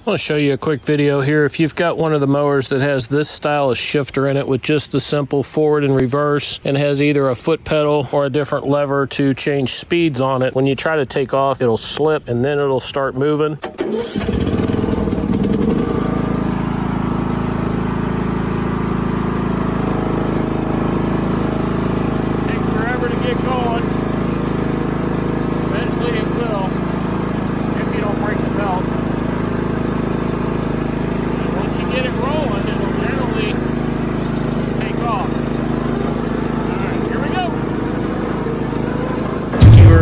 I want to show you a quick video here. If you've got one of the mowers that has this style of shifter in it with just the simple forward and reverse and has either a foot pedal or a different lever to change speeds on it, when you try to take off, it'll slip and then it'll start moving.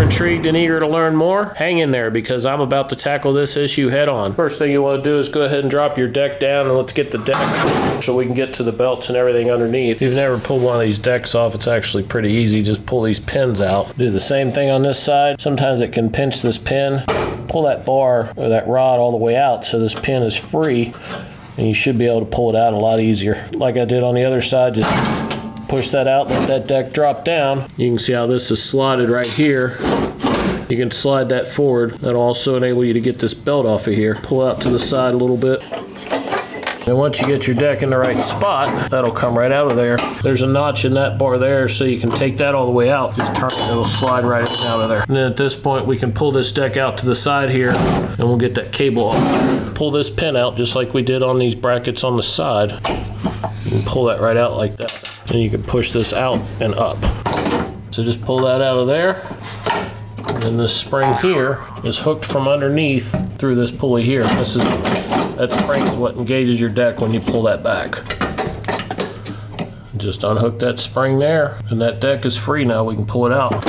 Intrigued and eager to learn more? Hang in there, because I'm about to tackle this issue head on. First thing you want to do is go ahead and drop your deck down, and let's get the deck so we can get to the belts and everything underneath. If you've never pulled one of these decks off, it's actually pretty easy. Just pull these pins out. Do the same thing on this side. Sometimes it can pinch this pin. Pull that bar or that rod all the way out so this pin is free, and you should be able to pull it out a lot easier. Like I did on the other side, just push that out, let that deck drop down. You can see how this is slotted right here. You can slide that forward. That'll also enable you to get this belt off of here. Pull out to the side a little bit. And once you get your deck in the right spot, that'll come right out of there. There's a notch in that bar there, so you can take that all the way out. Just turn it, it'll slide right out of there. And then at this point, we can pull this deck out to the side here, and we'll get that cable off. Pull this pin out just like we did on these brackets on the side. You can pull that right out like that. And you can push this out and up. So just pull that out of there. And then this spring here is hooked from underneath through this pulley here. That spring is what engages your deck when you pull that back. Just unhook that spring there, and that deck is free now. We can pull it out.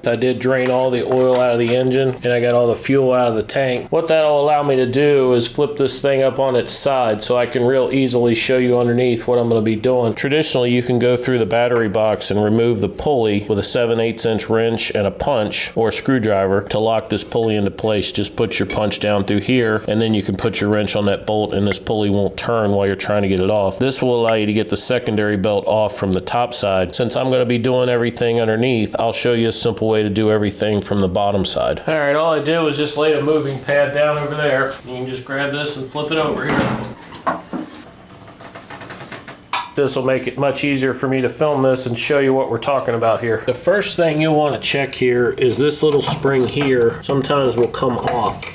I did drain all the oil out of the engine, and I got all the fuel out of the tank. What that'll allow me to do is flip this thing up on its side so I can real easily show you underneath what I'm going to be doing. Traditionally, you can go through the battery box and remove the pulley with a 7/8 inch wrench and a punch or a screwdriver to lock this pulley into place. Just put your punch down through here, and then you can put your wrench on that bolt, and this pulley won't turn while you're trying to get it off. This will allow you to get the secondary belt off from the top side. Since I'm going to be doing everything underneath, I'll show you a simple way to do everything from the bottom side. All right, all I did was just lay a moving pad down over there. You can just grab this and flip it over here. This will make it much easier for me to film this and show you what we're talking about here. The first thing you'll want to check here is this little spring here sometimes will come off.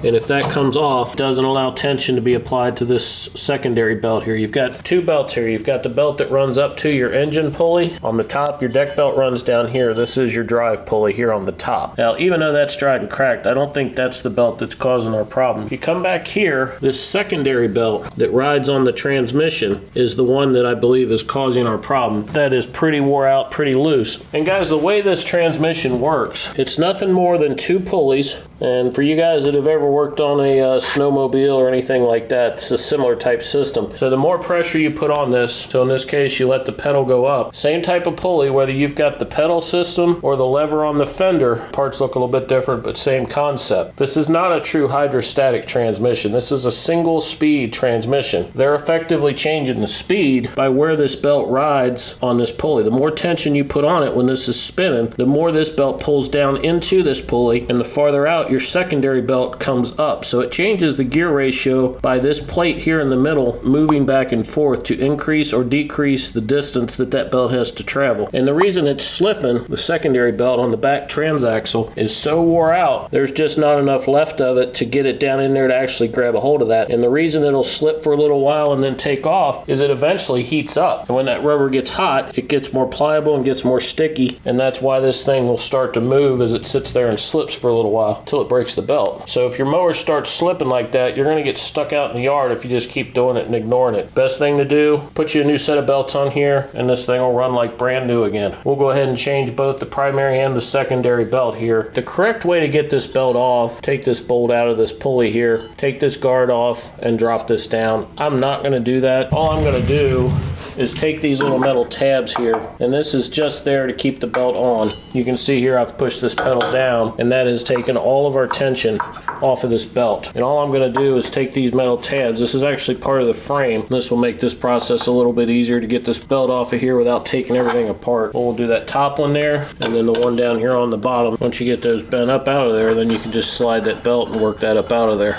And if that comes off, it doesn't allow tension to be applied to this secondary belt here. You've got two belts here. You've got the belt that runs up to your engine pulley. On the top, your deck belt runs down here. This is your drive pulley here on the top. Now, even though that's dried and cracked, I don't think that's the belt that's causing our problem. If you come back here, this secondary belt that rides on the transmission is the one that I believe is causing our problem. That is pretty wore out, pretty loose. And guys, the way this transmission works, it's nothing more than two pulleys. And for you guys that have ever worked on a snowmobile or anything like that, it's a similar type system. So the more pressure you put on this, so in this case you let the pedal go up, same type of pulley, whether you've got the pedal system or the lever on the fender, parts look a little bit different, but same concept. This is not a true hydrostatic transmission. This is a single speed transmission. They're effectively changing the speed by where this belt rides on this pulley. The more tension you put on it when this is spinning, the more this belt pulls down into this pulley, and the farther out your secondary belt comes up. So it changes the gear ratio by this plate here in the middle moving back and forth to increase or decrease the distance that that belt has to travel. And the reason it's slipping, the secondary belt on the back transaxle, is so wore out, there's just not enough left of it to get it down in there to actually grab a hold of that. And the reason it'll slip for a little while and then take off is it eventually heats up. And when that rubber gets hot, it gets more pliable and gets more sticky, and that's why this thing will start to move as it sits there and slips for a little while till it breaks the belt. So if your mower starts slipping like that, you're going to get stuck out in the yard if you just keep doing it and ignoring it. Best thing to do, put you a new set of belts on here, and this thing will run like brand new again. We'll go ahead and change both the primary and the secondary belt here. The correct way to get this belt off, take this bolt out of this pulley here, take this guard off, and drop this down. I'm not going to do that. All I'm going to do is take these little metal tabs here, and this is just there to keep the belt on. You can see here I've pushed this pedal down, and that has taken all of our tension off of this belt. And all I'm going to do is take these metal tabs. This is actually part of the frame. This will make this process a little bit easier to get this belt off of here without taking everything apart. We'll do that top one there, and then the one down here on the bottom. Once you get those bent up out of there, then you can just slide that belt and work that up out of there.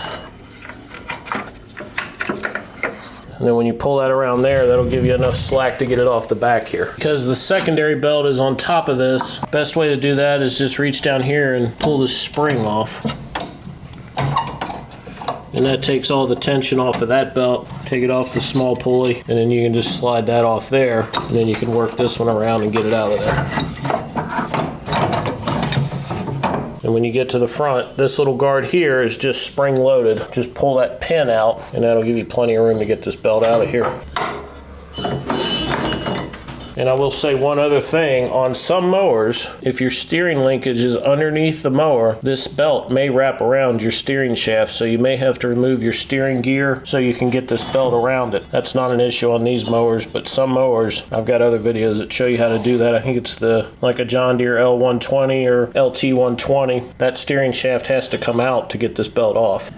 And then when you pull that around there, that'll give you enough slack to get it off the back here. Because the secondary belt is on top of this, best way to do that is just reach down here and pull this spring off. And that takes all the tension off of that belt. Take it off the small pulley, and then you can just slide that off there, and then you can work this one around and get it out of there. And when you get to the front, this little guard here is just spring loaded. Just pull that pin out, and that'll give you plenty of room to get this belt out of here. And I will say one other thing, on some mowers, if your steering linkage is underneath the mower, this belt may wrap around your steering shaft, so you may have to remove your steering gear so you can get this belt around it. That's not an issue on these mowers, but some mowers, I've got other videos that show you how to do that. I think it's like a John Deere L120 or LT120. That steering shaft has to come out to get this belt off.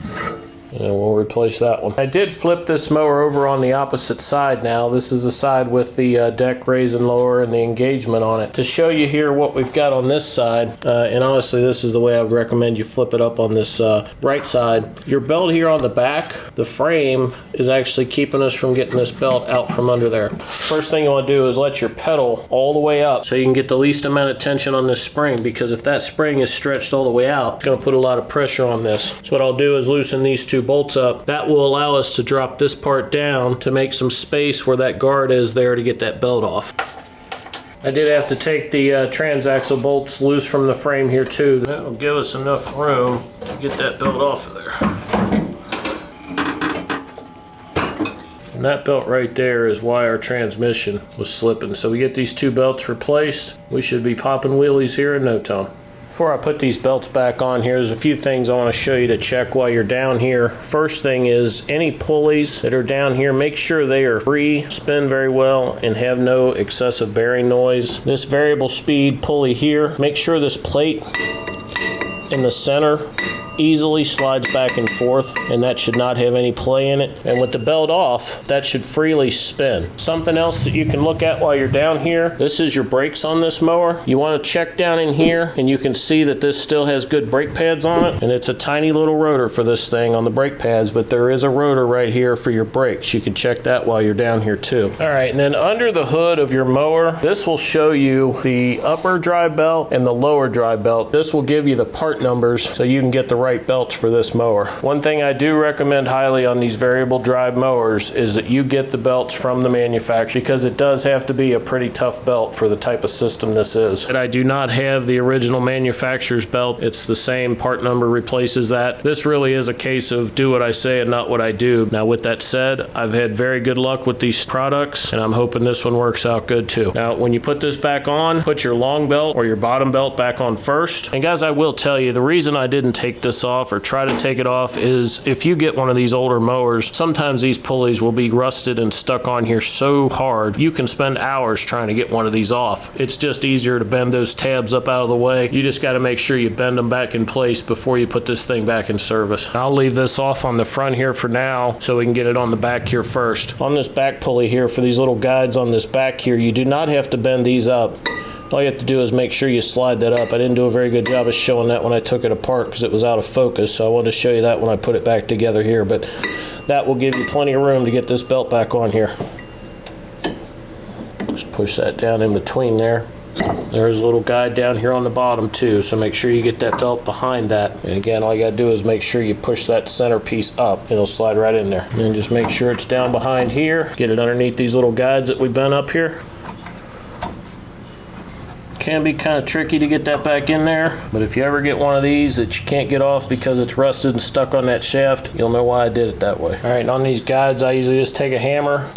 And we'll replace that one. I did flip this mower over on the opposite side now. This is the side with the deck raise and lower and the engagement on it. To show you here what we've got on this side, and honestly this is the way I would recommend you flip it up on this right side. Your belt here on the back, the frame is actually keeping us from getting this belt out from under there. First thing you want to do is let your pedal all the way up so you can get the least amount of tension on this spring, because if that spring is stretched all the way out, it's going to put a lot of pressure on this. So what I'll do is loosen these two bolts up. That will allow us to drop this part down to make some space where that guard is there to get that belt off. I did have to take the transaxle bolts loose from the frame here too. That will give us enough room to get that belt off of there. And that belt right there is why our transmission was slipping. So we get these two belts replaced, we should be popping wheelies here in no time. Before I put these belts back on here, there's a few things I want to show you to check while you're down here. First thing is any pulleys that are down here, make sure they are free, spin very well, and have no excessive bearing noise. This variable speed pulley here, make sure this plate in the center easily slides back and forth, and that should not have any play in it. And with the belt off, that should freely spin. Something else that you can look at while you're down here, this is your brakes on this mower. You want to check down in here, and you can see that this still has good brake pads on it, and it's a tiny little rotor for this thing on the brake pads, but there is a rotor right here for your brakes. You can check that while you're down here too. All right, and then under the hood of your mower, this will show you the upper drive belt and the lower drive belt. This will give you the part numbers so you can get the right belts for this mower. One thing I do recommend highly on these variable drive mowers is that you get the belts from the manufacturer, because it does have to be a pretty tough belt for the type of system this is. And I do not have the original manufacturer's belt. It's the same part number replaces that. This really is a case of do what I say and not what I do. Now with that said, I've had very good luck with these products, and I'm hoping this one works out good too. Now when you put this back on, put your long belt or your bottom belt back on first. And guys, I will tell you, the reason I didn't take this off or try to take it off is if you get one of these older mowers, sometimes these pulleys will be rusted and stuck on here so hard you can spend hours trying to get one of these off. It's just easier to bend those tabs up out of the way. You just got to make sure you bend them back in place before you put this thing back in service. I'll leave this off on the front here for now so we can get it on the back here first. On this back pulley here, for these little guides on this back here, you do not have to bend these up. All you have to do is make sure you slide that up. I didn't do a very good job of showing that when I took it apart because it was out of focus, so I wanted to show you that when I put it back together here, but that will give you plenty of room to get this belt back on here. Just push that down in between there. There's a little guide down here on the bottom too, so make sure you get that belt behind that. And again, all you gotta do is make sure you push that center piece up. It'll slide right in there. And then just make sure it's down behind here. Get it underneath these little guides that we've bent up here. Can be kind of tricky to get that back in there, but if you ever get one of these that you can't get off because it's rusted and stuck on that shaft, you'll know why I did it that way. All right, and on these guides, I usually just take a hammer.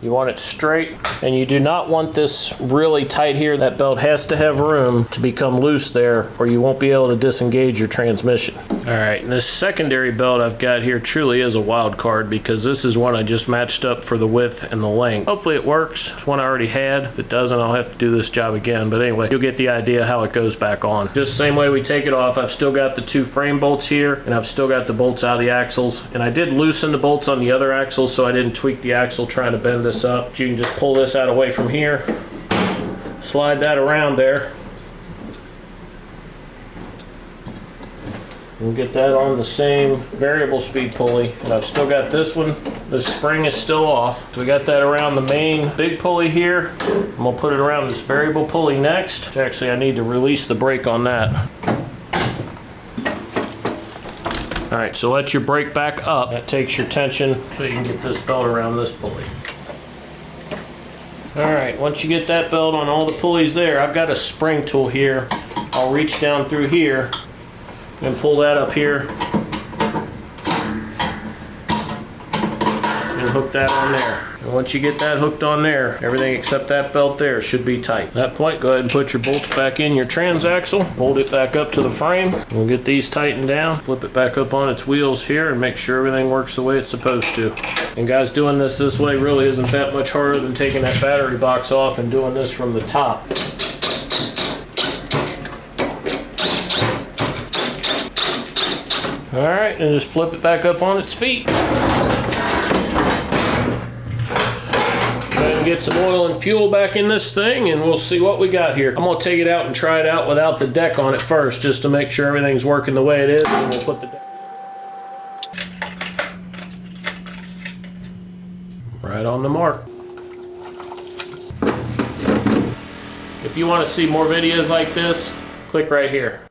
You want it straight, and you do not want this really tight here. That belt has to have room to become loose there, or you won't be able to disengage your transmission. All right, and this secondary belt I've got here truly is a wild card, because this is one I just matched up for the width and the length. Hopefully it works. It's one I already had. If it doesn't, I'll have to do this job again, but anyway, you'll get the idea how it goes back on. Just the same way we take it off, I've still got the two frame bolts here, and I've still got the bolts out of the axles, and I did loosen the bolts on the other axle so I didn't tweak the axle trying to bend this up. But you can just pull this out away from here, slide that around there, We'll get that on the same variable speed pulley. And I've still got this one. This spring is still off. So we got that around the main big pulley here. And we'll put it around this variable pulley next. Actually, I need to release the brake on that. All right, so let your brake back up. That takes your tension so you can get this belt around this pulley. All right, once you get that belt on all the pulleys there, I've got a spring tool here. I'll reach down through here and pull that up here and hook that on there. And once you get that hooked on there, everything except that belt there should be tight. At that point, go ahead and put your bolts back in your transaxle, hold it back up to the frame. We'll get these tightened down, flip it back up on its wheels here, and make sure everything works the way it's supposed to. And guys, doing this way really isn't that much harder than taking that battery box off and doing this from the top. All right, and just flip it back up on its feet. Get some oil and fuel back in this thing, and we'll see what we got here. I'm gonna take it out and try it out without the deck on it first, just to make sure everything's working the way it is, and we'll put the deck right on the mark. If you want to see more videos like this, click right here.